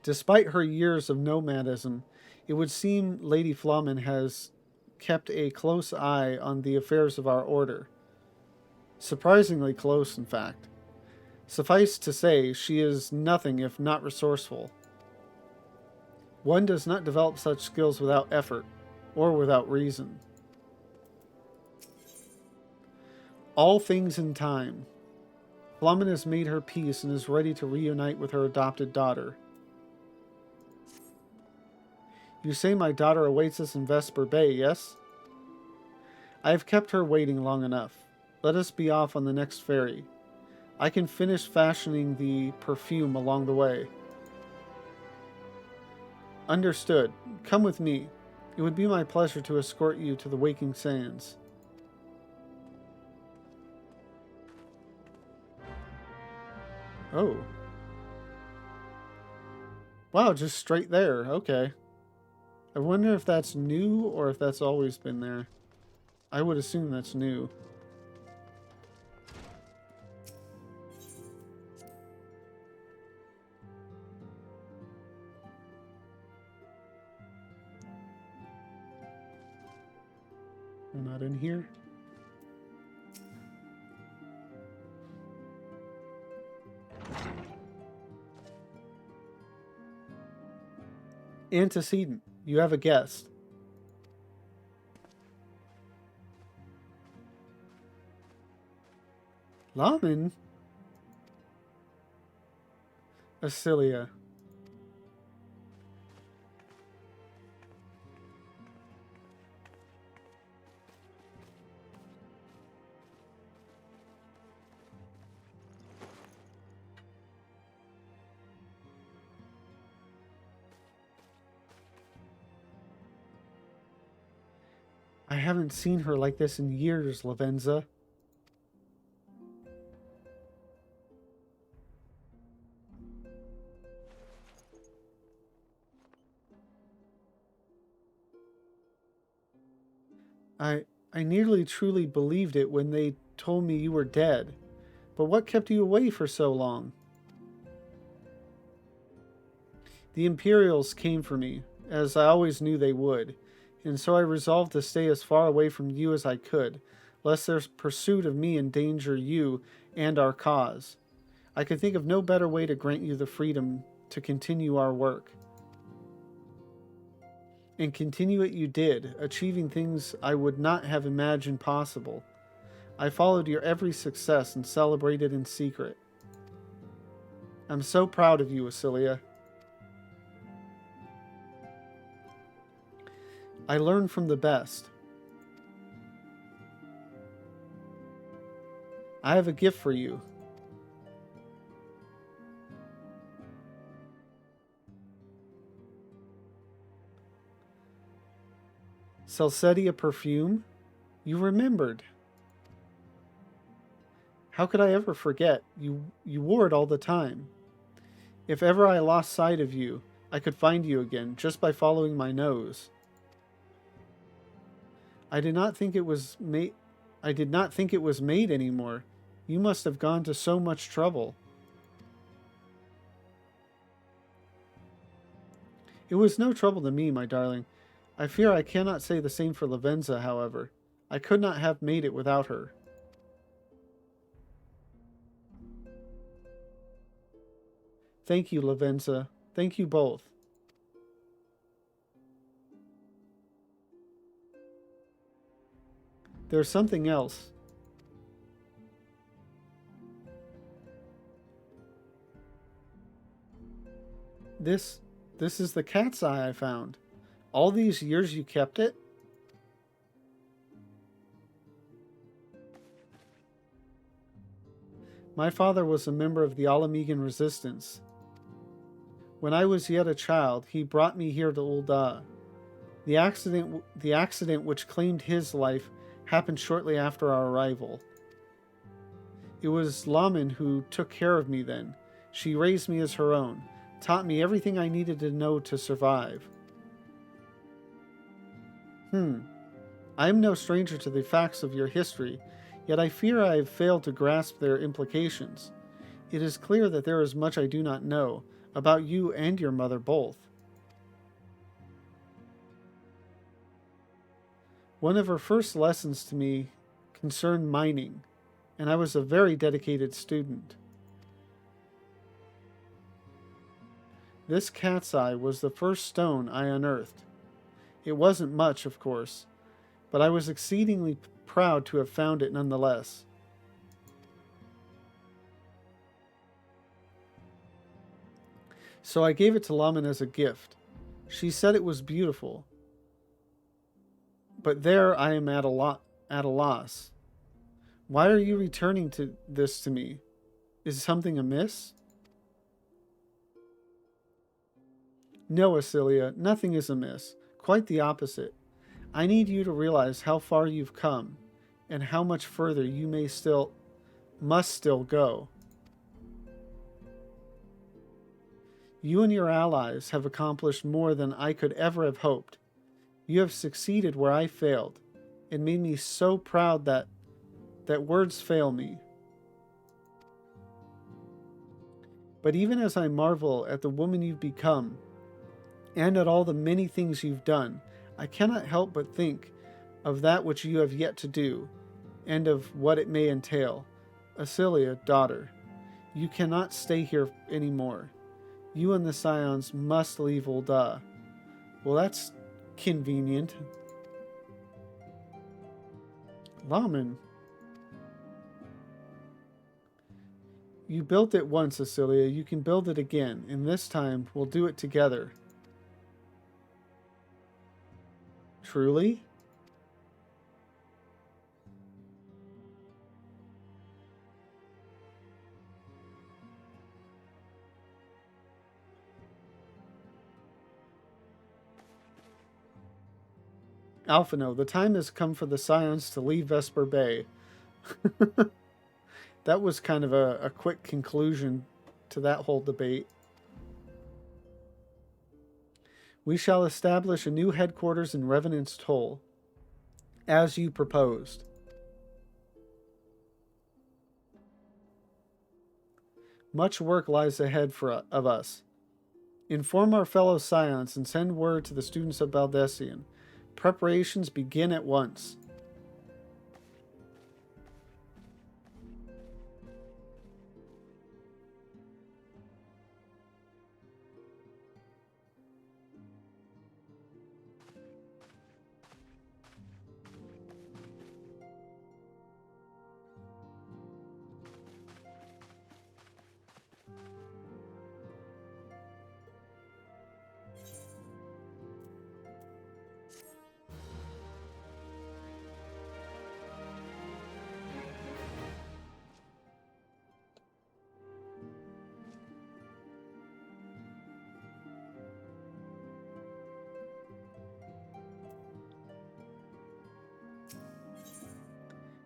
Despite her years of nomadism, it would seem Lady Flamen has kept a close eye on the affairs of our order. Surprisingly close, in fact. Suffice to say, she is nothing if not resourceful. One does not develop such skills without effort, or without reason. All things in time. Flamen has made her peace and is ready to reunite with her adopted daughter. You say my daughter awaits us in Vesper Bay, yes? I have kept her waiting long enough. Let us be off on the next ferry. I can finish fashioning the perfume along the way. Understood. Come with me. It would be my pleasure to escort you to the Waking Sands. Oh. Wow, just straight there. Okay. I wonder if that's new or if that's always been there. I would assume that's new. They're not in here. Antecedent. You have a guest. Laman? Acilia. I haven't seen her like this in years, Lavenza. I nearly truly believed it when they told me you were dead. But what kept you away for so long? The Imperials came for me, as I always knew they would, and so I resolved to stay as far away from you as I could, lest their pursuit of me endanger you and our cause. I could think of no better way to grant you the freedom to continue our work. And continue it you did, achieving things I would not have imagined possible. I followed your every success and celebrated in secret. I'm so proud of you, Acilia. I learned from the best. I have a gift for you. Celcedia perfume? You remembered. How could I ever forget? You wore it all the time. If ever I lost sight of you, I could find you again just by following my nose. I did not think it was made. I did not think it was made anymore. You must have gone to so much trouble. It was no trouble to me, my darling. I fear I cannot say the same for Lavenza, however. I could not have made it without her. Thank you, Lavenza. Thank you both. There's something else. This is the cat's eye I found. All these years you kept it? My father was a member of the Alamegan resistance. When I was yet a child, he brought me here to Ul'dah. The accident which claimed his life happened shortly after our arrival. It was Laman who took care of me then. She raised me as her own, taught me everything I needed to know to survive. I am no stranger to the facts of your history, yet I fear I have failed to grasp their implications. It is clear that there is much I do not know, about you and your mother both. One of her first lessons to me concerned mining, and I was a very dedicated student. This cat's eye was the first stone I unearthed. It wasn't much, of course, but I was exceedingly proud to have found it nonetheless. So I gave it to Laman as a gift. She said it was beautiful, but there I am at a loss. Why are you returning this to me? Is something amiss? No, Asilia, nothing is amiss. Quite the opposite. I need you to realize how far you've come, and how much further you must still go. You and your allies have accomplished more than I could ever have hoped. You have succeeded where I failed. It made me so proud that words fail me. But even as I marvel at the woman you've become, and at all the many things you've done, I cannot help but think of that which you have yet to do, and of what it may entail. Asilia, daughter, you cannot stay here anymore. You and the Scions must leave Ul'dah. Well, that's convenient. Laman, you built it once, Asilia. You can build it again, and this time we'll do it together. Truly? Alphino, the time has come for the Scions to leave Vesper Bay. That was kind of a quick conclusion to that whole debate. We shall establish a new headquarters in Revenant's Toll, as you proposed. Much work lies ahead of us. Inform our fellow Scions and send word to the students of Baldessian. Preparations begin at once.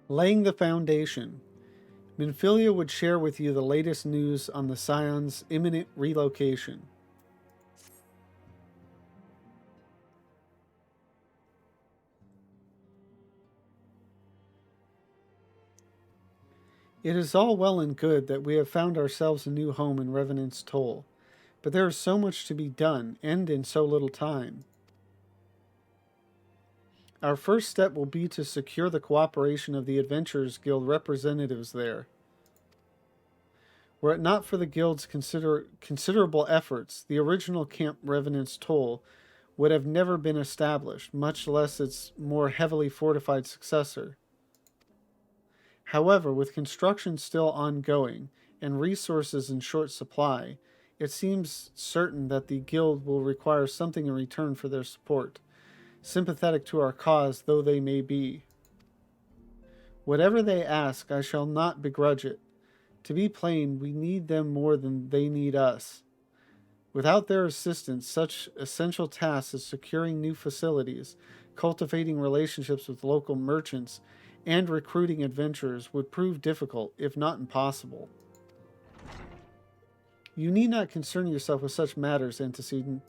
Laying the foundation. Minfilia would share with you the latest news on the Scion's imminent relocation. It is all well and good that we have found ourselves a new home in Revenant's Toll, but there is so much to be done, and in so little time. Our first step will be to secure the cooperation of the Adventurers Guild representatives there. Were it not for the Guild's considerable efforts, the original Camp Revenant's Toll would have never been established, much less its more heavily fortified successor. However, with construction still ongoing and resources in short supply, it seems certain that the Guild will require something in return for their support, sympathetic to our cause though they may be. Whatever they ask, I shall not begrudge it. To be plain, we need them more than they need us. Without their assistance, such essential tasks as securing new facilities, cultivating relationships with local merchants, and recruiting adventurers would prove difficult, if not impossible. You need not concern yourself with such matters, Antecedent.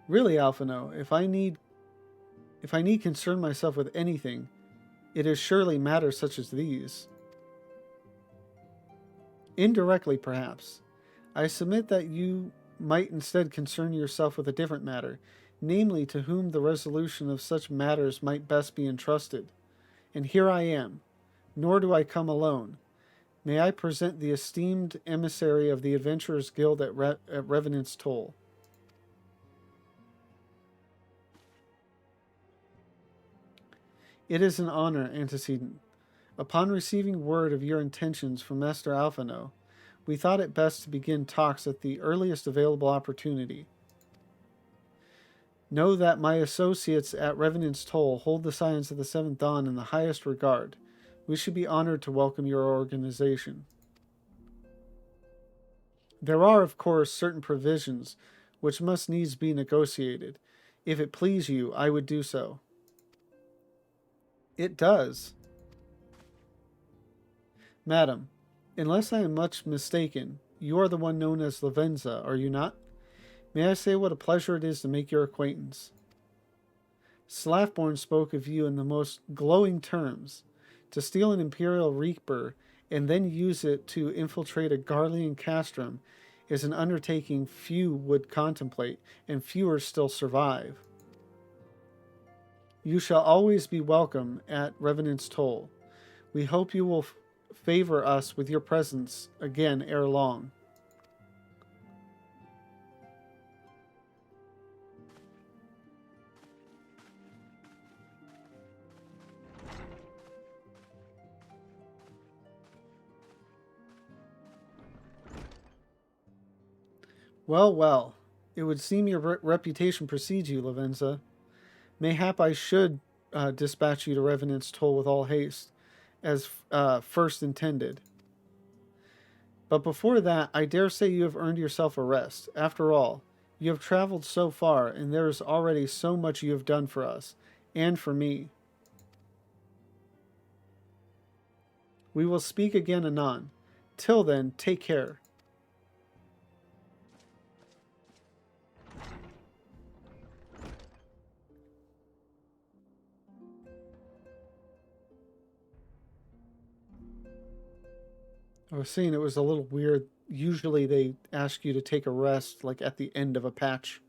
Really, Alphino, if I need concern myself with anything, It is surely matters such as these. Indirectly, perhaps. I submit that you might instead concern yourself with a different matter, namely to whom the resolution of such matters might best be entrusted. And here I am, nor do I come alone. May I present the esteemed emissary of the Adventurers Guild at Revenant's Toll. It is an honor, Antecedent. Upon receiving word of your intentions from Master Alphino, we thought it best to begin talks at the earliest available opportunity. Know that my associates at Revenant's Toll hold the Scions of the Seventh Dawn in the highest regard. We should be honored to welcome your organization. There are, of course, certain provisions which must needs be negotiated. If it please you, I would do so. It does. Madam, unless I am much mistaken, you are the one known as Lavenza, are you not? May I say what a pleasure it is to make your acquaintance? Slaffborn spoke of you in the most glowing terms. To steal an Imperial Reaper and then use it to infiltrate a Garlean castrum is an undertaking few would contemplate, and fewer still survive. You shall always be welcome at Revenant's Toll. We hope you will favor us with your presence again ere long. Well, well, it would seem your reputation precedes you, Lavenza. Mayhap I should dispatch you to Revenant's Toll with all haste, as first intended. But before that, I dare say you have earned yourself a rest. After all, you have traveled so far, and there is already so much you have done for us, and for me. We will speak again anon. Till then, take care. I was saying it was a little weird. Usually they ask you to take a rest, like at the end of a patch.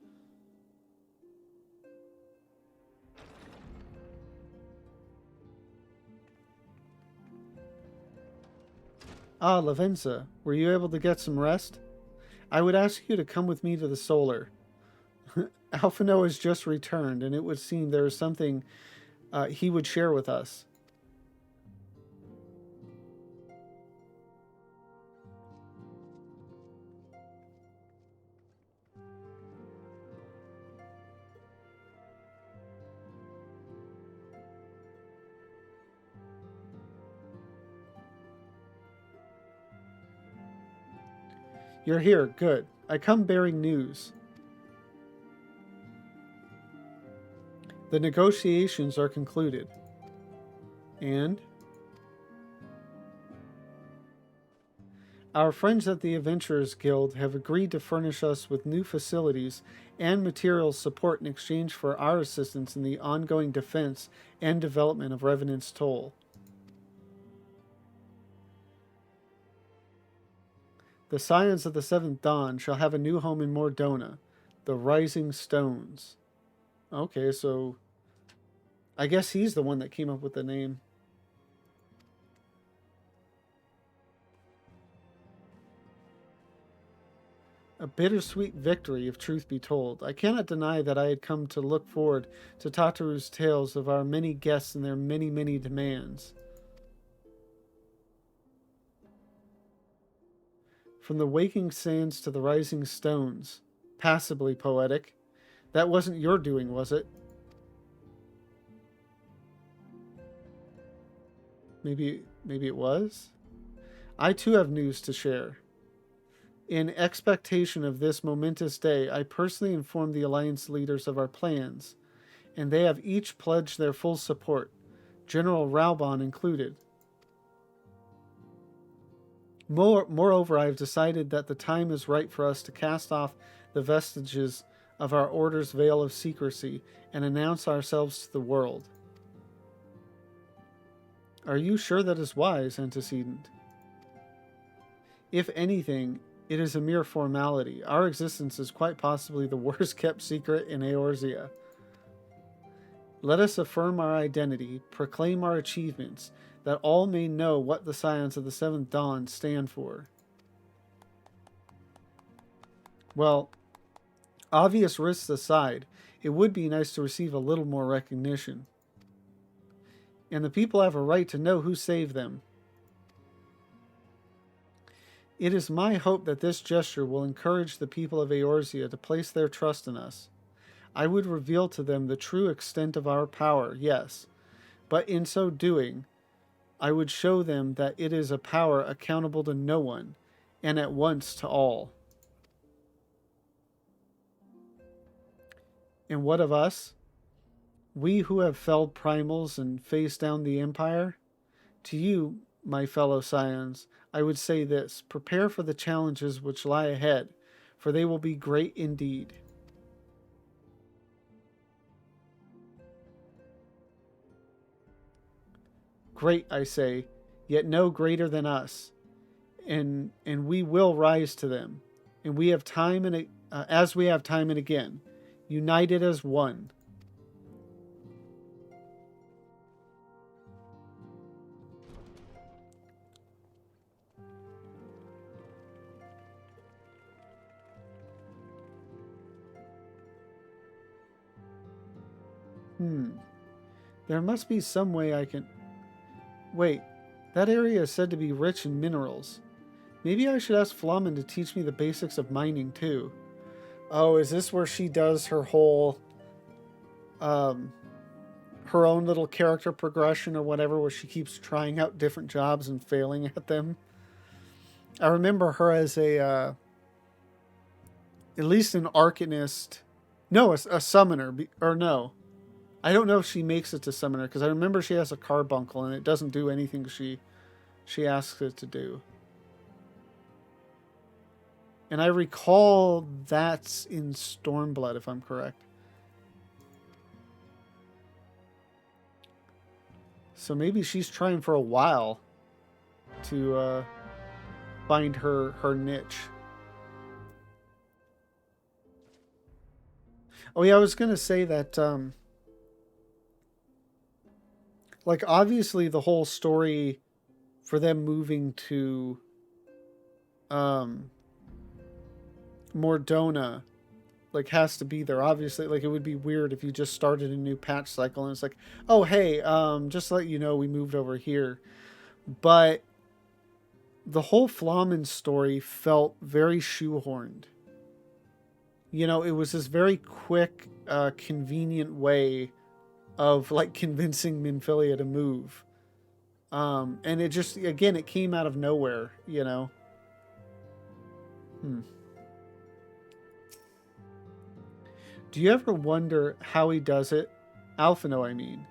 Ah, Lavenza, were you able to get some rest? I would ask you to come with me to the Solar. Alphino has just returned, and it would seem there is something he would share with us. You're here, good. I come bearing news. The negotiations are concluded. And? Our friends at the Adventurers Guild have agreed to furnish us with new facilities and material support in exchange for our assistance in the ongoing defense and development of Revenant's Toll. The Scions of the Seventh Dawn shall have a new home in Mordona, the Rising Stones. Okay, so I guess he's the one that came up with the name. A bittersweet victory, if truth be told. I cannot deny that I had come to look forward to Tataru's tales of our many guests and their many, many demands. From the waking sands to the rising stones. Passably poetic. That wasn't your doing, was it? Maybe it was? I too have news to share. In expectation of this momentous day, I personally informed the Alliance leaders of our plans, and they have each pledged their full support, General Raubon included. Moreover, I have decided that the time is right for us to cast off the vestiges of our order's veil of secrecy and announce ourselves to the world. Are you sure that is wise, antecedent? If anything, it is a mere formality. Our existence is quite possibly the worst kept secret in Eorzea. Let us affirm our identity, proclaim our achievements, that all may know what the Scions of the Seventh Dawn stand for. Well, obvious risks aside, it would be nice to receive a little more recognition. And the people have a right to know who saved them. It is my hope that this gesture will encourage the people of Eorzea to place their trust in us. I would reveal to them the true extent of our power, yes, but in so doing, I would show them that it is a power accountable to no one, and at once to all. And what of us? We who have felled primals and faced down the Empire? To you, my fellow scions, I would say this: prepare for the challenges which lie ahead, for they will be great indeed. Great, I say, yet no greater than us, and we will rise to them, and we have time and as we have time and again, united as one. There must be some way I can. Wait, that area is said to be rich in minerals. Maybe I should ask Flamen to teach me the basics of mining too. Oh, is this where she does her whole, her own little character progression or whatever, where she keeps trying out different jobs and failing at them? I remember her as at least an arcanist. No, a summoner, or no. I don't know if she makes it to summoner, because I remember she has a carbuncle and it doesn't do anything she asks it to do. And I recall that's in Stormblood, if I'm correct. So maybe she's trying for a while to find her niche. Oh yeah, I was gonna say that like obviously the whole story for them moving to Mordona like has to be there. Obviously, like it would be weird if you just started a new patch cycle and it's like, oh hey, just to let you know we moved over here. But the whole Flamen story felt very shoehorned. You know, it was this very quick, convenient way of like convincing Minfilia to move. And it just, again, it came out of nowhere, you know. Do you ever wonder how he does it? Alphino, I mean.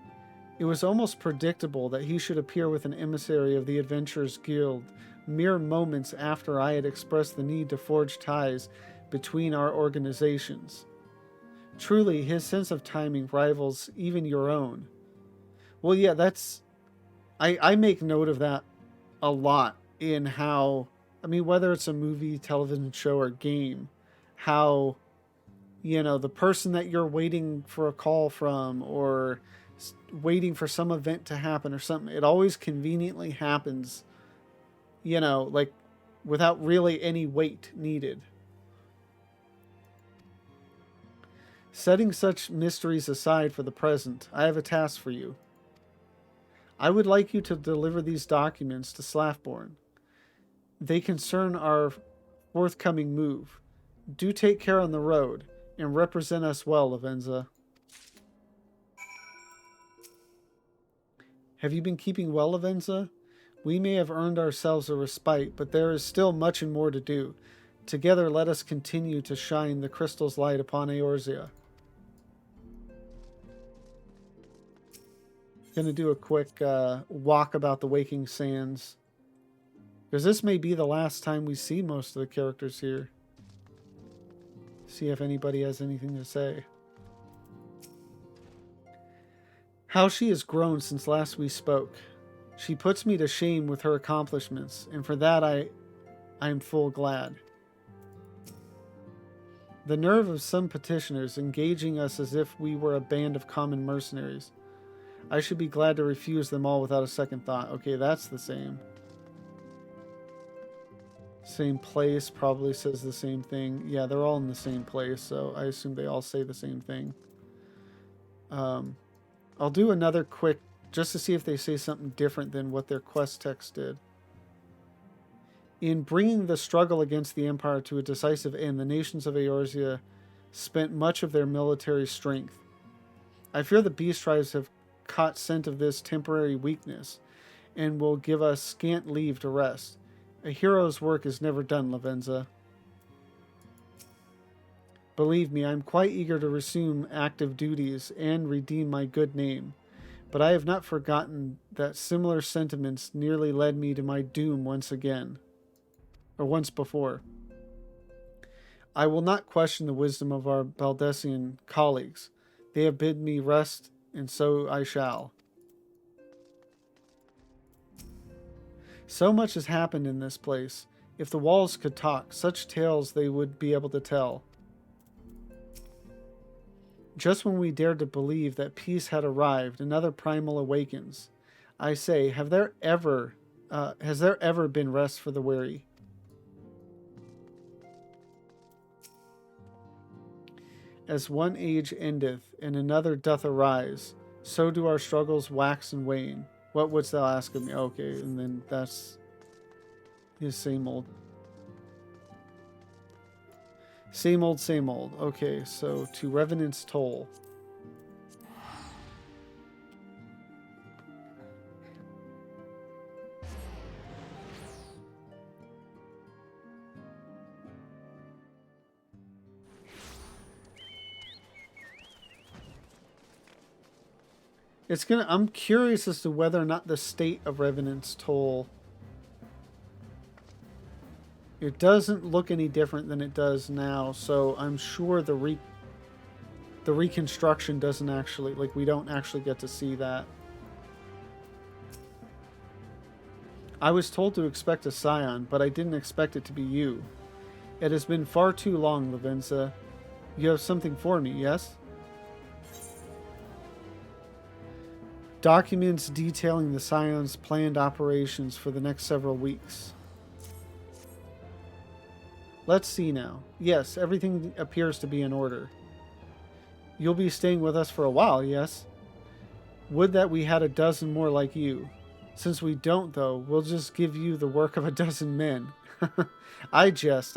It was almost predictable that he should appear with an emissary of the Adventurers Guild mere moments after I had expressed the need to forge ties between our organizations. Truly, his sense of timing rivals even your own. Well, yeah, that's... I make note of that a lot in how... I mean, whether it's a movie, television show, or game, how, you know, the person that you're waiting for a call from or waiting for some event to happen or something, it always conveniently happens, you know, like without really any wait needed. Setting such mysteries aside for the present, I have a task for you. I would like you to deliver these documents to Slaffborn. They concern our forthcoming move. Do take care on the road, and represent us well, Lavenza. Have you been keeping well, Lavenza? We may have earned ourselves a respite, but there is still much and more to do. Together let us continue to shine the crystal's light upon Eorzea. Gonna do a quick walk about the Waking Sands. Because this may be the last time we see most of the characters here. See if anybody has anything to say. How she has grown since last we spoke. She puts me to shame with her accomplishments, and for that I am full glad. The nerve of some petitioners engaging us as if we were a band of common mercenaries. I should be glad to refuse them all without a second thought. Okay, that's the same. Same place probably says the same thing. Yeah, they're all in the same place, so I assume they all say the same thing. I'll do another quick, just to see if they say something different than what their quest text did. In bringing the struggle against the Empire to a decisive end, the nations of Eorzea spent much of their military strength. I fear the beast tribes have caught scent of this temporary weakness, and will give us scant leave to rest. A hero's work is never done, Lavenza. Believe me, I am quite eager to resume active duties and redeem my good name, but I have not forgotten that similar sentiments nearly led me to my doom once again. Or once before. I will not question the wisdom of our Baldessian colleagues. They have bid me rest, and so I shall. So much has happened in this place. If the walls could talk, such tales they would be able to tell. Just when we dared to believe that peace had arrived, another primal awakens. I say, has there ever been rest for the weary? As one age endeth, and another doth arise, so do our struggles wax and wane. What wouldst thou ask of me? Okay, and then that's his same old. Same old, same old. Okay, so to Revenant's Toll. I'm curious as to whether or not the state of Revenant's Toll, it doesn't look any different than it does now, so I'm sure the reconstruction doesn't actually, like, we don't actually get to see that. I was told to expect a scion, but I didn't expect it to be you. It has been far too long, Lavenza. You have something for me, yes? Documents detailing the Scion's planned operations for the next several weeks. Let's see now. Yes, everything appears to be in order. You'll be staying with us for a while, yes? Would that we had a dozen more like you. Since we don't, though, we'll just give you the work of a dozen men. I jest.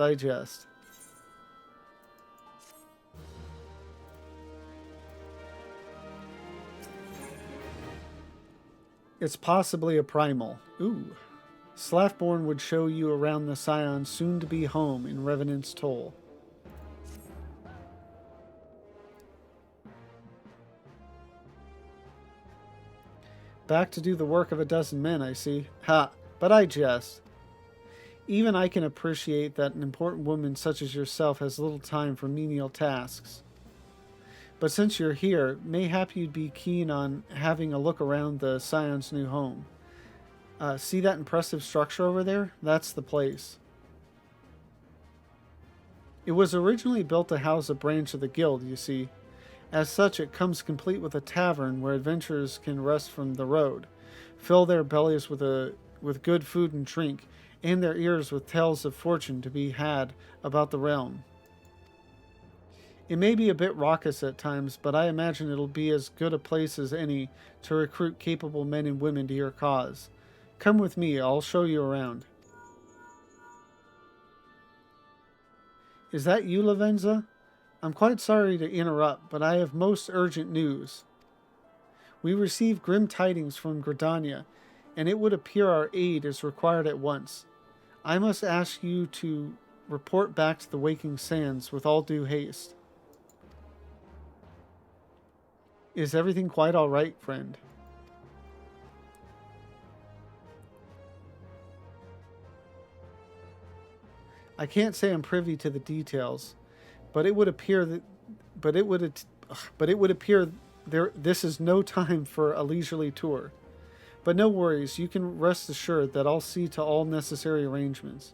It's possibly a primal. Ooh. Slaftborn would show you around the Scion's soon-to-be home in Revenant's Toll. Back to do the work of a dozen men, I see. Ha! But I jest. Even I can appreciate that an important woman such as yourself has little time for menial tasks. But since you're here, mayhap you'd be keen on having a look around the Scion's new home. See that impressive structure over there? That's the place. It was originally built to house a branch of the guild, you see. As such, it comes complete with a tavern where adventurers can rest from the road, fill their bellies with good food and drink, and their ears with tales of fortune to be had about the realm. It may be a bit raucous at times, but I imagine it'll be as good a place as any to recruit capable men and women to your cause. Come with me, I'll show you around. Is that you, Lavenza? I'm quite sorry to interrupt, but I have most urgent news. We received grim tidings from Gridania, and it would appear our aid is required at once. I must ask you to report back to the Waking Sands with all due haste. Is everything quite all right, friend? I can't say I'm privy to the details, but it would appear this is no time for a leisurely tour. But no worries, you can rest assured that I'll see to all necessary arrangements.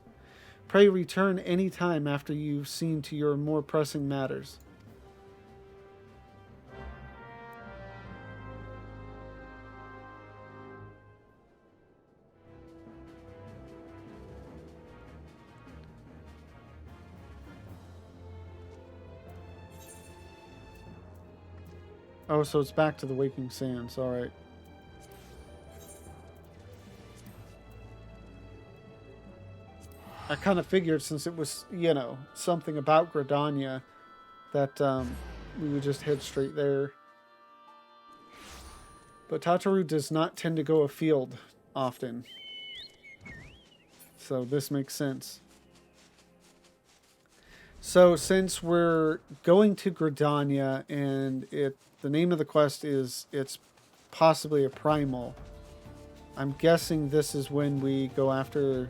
Pray return any time after you've seen to your more pressing matters. Oh, so it's back to the Waking Sands. All right. I kind of figured since it was, something about Gridania that we would just head straight there. But Tataru does not tend to go afield often. So this makes sense. So since we're going to Gridania and the name of the quest is it's possibly a primal, I'm guessing this is when we go after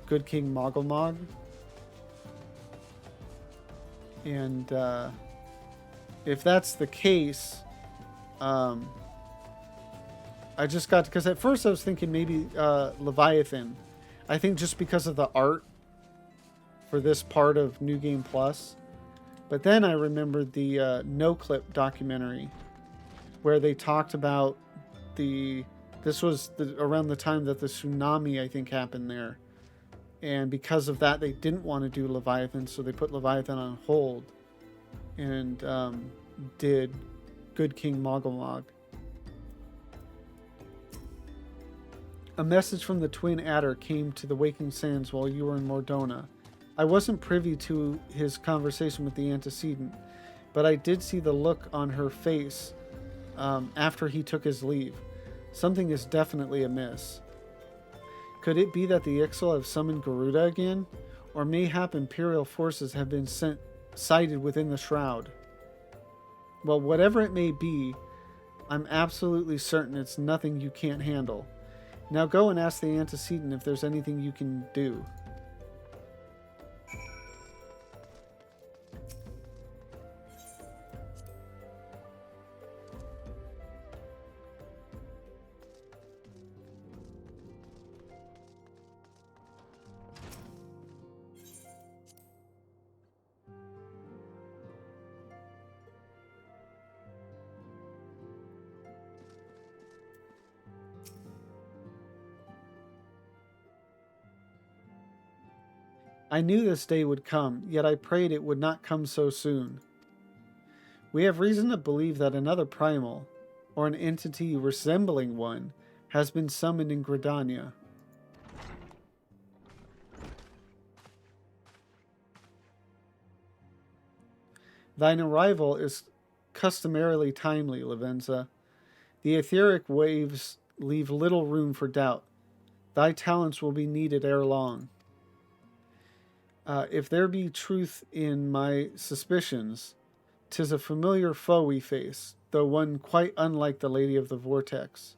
Good King Mogglmog. And if that's the case, I just got, because at first I was thinking maybe Leviathan. I think just because of the art for this part of New Game Plus. But then I remembered the No Clip documentary where they talked about this was around the time that the tsunami, I think, happened there. And because of that, they didn't want to do Leviathan, so they put Leviathan on hold and did Good King Mogglmog. A message from the Twin Adder came to the Waking Sands while you were in Mordona. I wasn't privy to his conversation with the antecedent, but I did see the look on her face after he took his leave. Something is definitely amiss. Could it be that the Ixal have summoned Garuda again? Or mayhap Imperial forces have been sighted within the Shroud? Well, whatever it may be, I'm absolutely certain it's nothing you can't handle. Now go and ask the antecedent if there's anything you can do. I knew this day would come, yet I prayed it would not come so soon. We have reason to believe that another primal, or an entity resembling one, has been summoned in Gridania. Thine arrival is customarily timely, Lavenza. The etheric waves leave little room for doubt. Thy talents will be needed ere long. If there be truth in my suspicions, 'tis a familiar foe we face, though one quite unlike the Lady of the Vortex.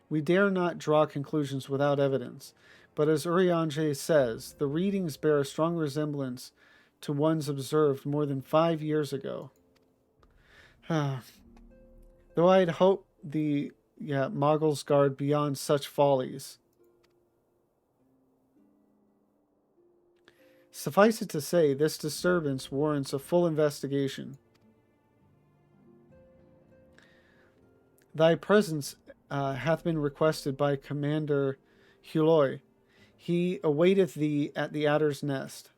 We dare not draw conclusions without evidence, but as Urianger says, the readings bear a strong resemblance to ones observed more than 5 years ago. Though I'd hoped the Moggles guard beyond such follies. Suffice it to say, this disturbance warrants a full investigation. Thy presence hath been requested by Commander Huloi. He awaiteth thee at the Adder's Nest.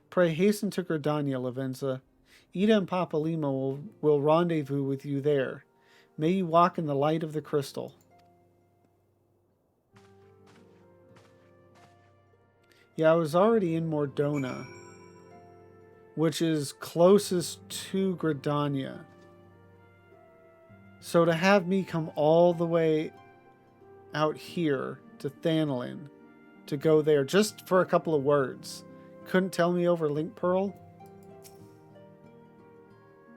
Pray hasten to Gridania, Lavenza. Ida and Papalima will rendezvous with you there. May you walk in the light of the crystal. Yeah, I was already in Mordona, which is closest to Gridania. So to have me come all the way out here to Thanalin to go there just for a couple of words, couldn't tell me over Link Pearl?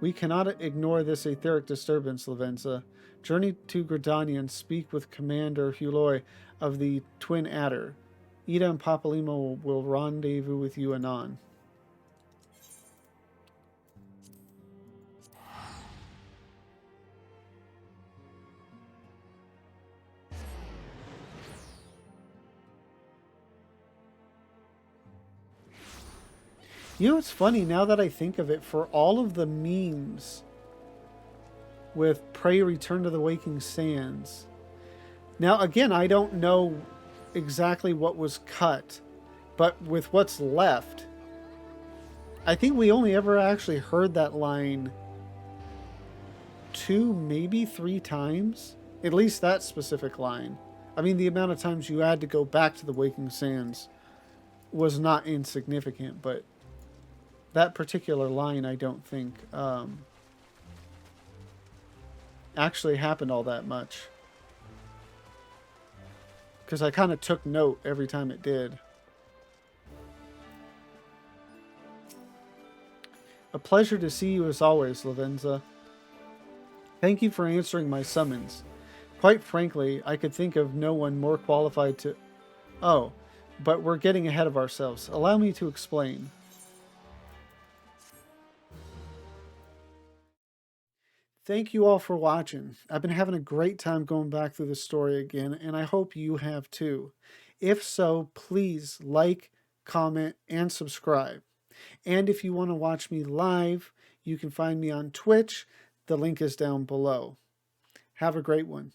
We cannot ignore this etheric disturbance, Lavenza. Journey to Gridania and speak with Commander Huloi of the Twin Adder. Ida and Papalima will rendezvous with you anon. You know, it's funny now that I think of it, for all of the memes with Pray Return to the Waking Sands. Now, again, I don't know exactly what was cut, but with what's left, I think we only ever actually heard that line 2, maybe 3 times. At least that specific line. I mean, the amount of times you had to go back to the Waking Sands was not insignificant, but that particular line, I don't think actually happened all that much. Because I kind of took note every time it did. A pleasure to see you as always, Lavenza. Thank you for answering my summons. Quite frankly, I could think of no one more qualified to... Oh, but we're getting ahead of ourselves. Allow me to explain. Thank you all for watching. I've been having a great time going back through the story again, and I hope you have too. If so, please like, comment, and subscribe. And if you want to watch me live, you can find me on Twitch. The link is down below. Have a great one.